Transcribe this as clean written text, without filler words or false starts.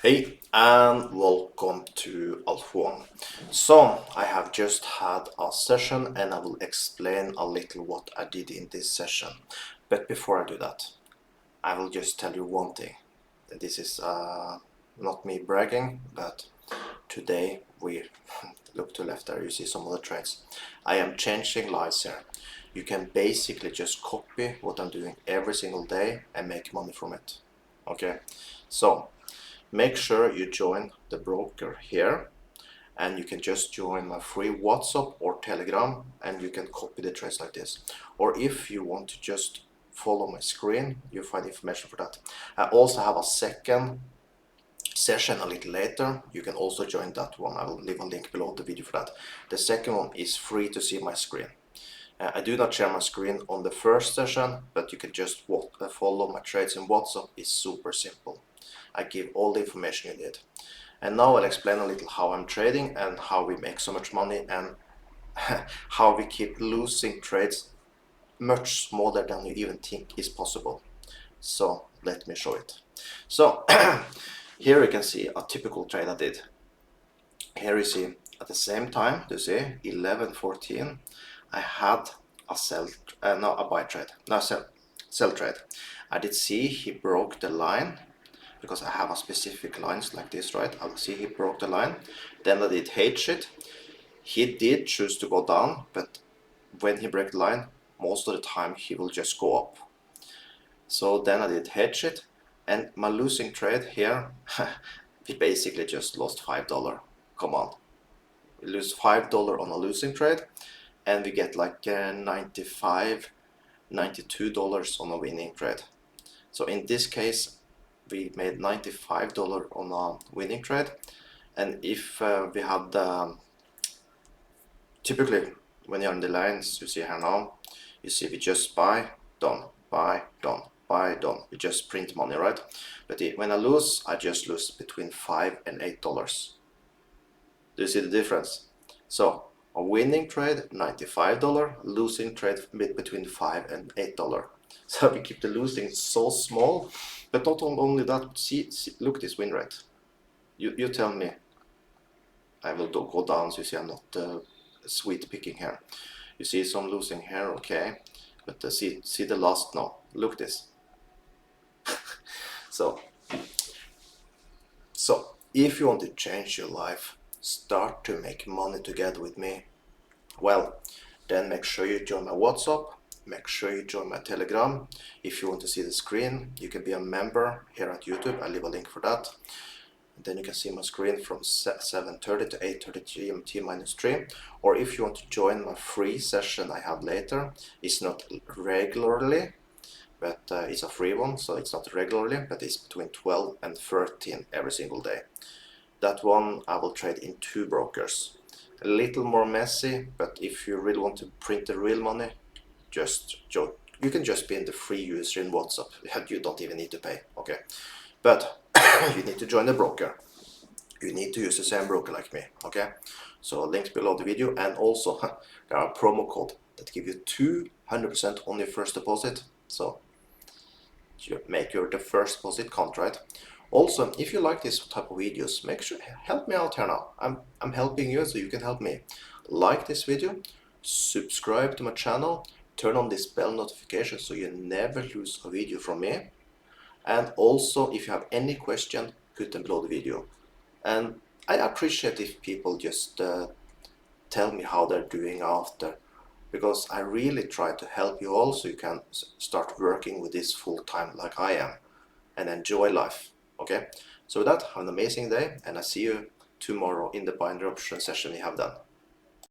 Hey and welcome to Alpha 1. So I have just had a session and I will explain a little what I did in this session. But before I do that, I will just tell you one thing. This is not me bragging, but today we look to left there, you see some of the trades. I am changing lives here. You can basically just copy what I'm doing every single day and make money from it. Okay, so make sure you join the broker here, and you can just join my free WhatsApp or Telegram and you can copy the trades like this. Or if you want to just follow my screen, you find information for that. I also have a second session a little later. You can also join that one. I will leave a link below the video for that. The second one is free to see my screen. I do not share my screen on the first session, but you can just follow my trades in WhatsApp. It's super simple. I give all the information you need. And now I'll explain a little how I'm trading and how we make so much money and how we keep losing trades much smaller than you even think is possible. So let me show it. So here you can see a typical trade I did. Here you see at the same time, you see 11:14, I had a buy trade, no, sell trade. I did see he broke the line because I have a specific lines like this, right? I'll see he broke the line. Then I did hedge it. He did choose to go down, but when he breaks the line, most of the time he will just go up. So then I did hedge it, and my losing trade here, we basically just lost $5. Come on, we lose $5 on a losing trade, and we get like $95, $92 on a winning trade. So in this case, we made $95 on a winning trade, and if we had typically when you're in the lines, you see here now, you see we just buy, done, buy, done, buy, done. We just print money, right? But when I lose, I just lose between $5 and $8. Do you see the difference? So a winning trade $95, losing trade between $5 and $8. So we keep the losing so small, but not only that. See look this win rate. You tell me. I will go down, so you see I'm not sweet picking here. You see some losing here, okay, but see the last, no, look this. So if you want to change your life, start to make money together with me, well, then make sure you join my WhatsApp, make sure you join my Telegram. If you want to see the screen, you can be a member here at YouTube. I leave a link for that. And then you can see my screen from 7:30 to 8:30 GMT -3. Or if you want to join my free session I have later, it's not regularly, but it's a free one, so it's not regularly, but it's between 12 and 13 every single day. That one I will trade in 2 brokers. A little more messy, but if you really want to print the real money, you can just be in the free user in WhatsApp. You don't even need to pay, okay? But you need to join the broker. You need to use the same broker like me, okay? So links below the video, and also there are a promo code that give you 200% on your first deposit. So you make the first deposit count, right? Also, if you like this type of videos, make sure help me out here now. I'm helping you, so you can help me. Like this video, subscribe to my channel, turn on this bell notification so you never lose a video from me. And also, if you have any question, put them below the video. And I appreciate if people just tell me how they're doing after, because I really try to help you all so you can start working with this full time like I am and enjoy life. Okay, so with that, have an amazing day, and I see you tomorrow in the binder option session we have done.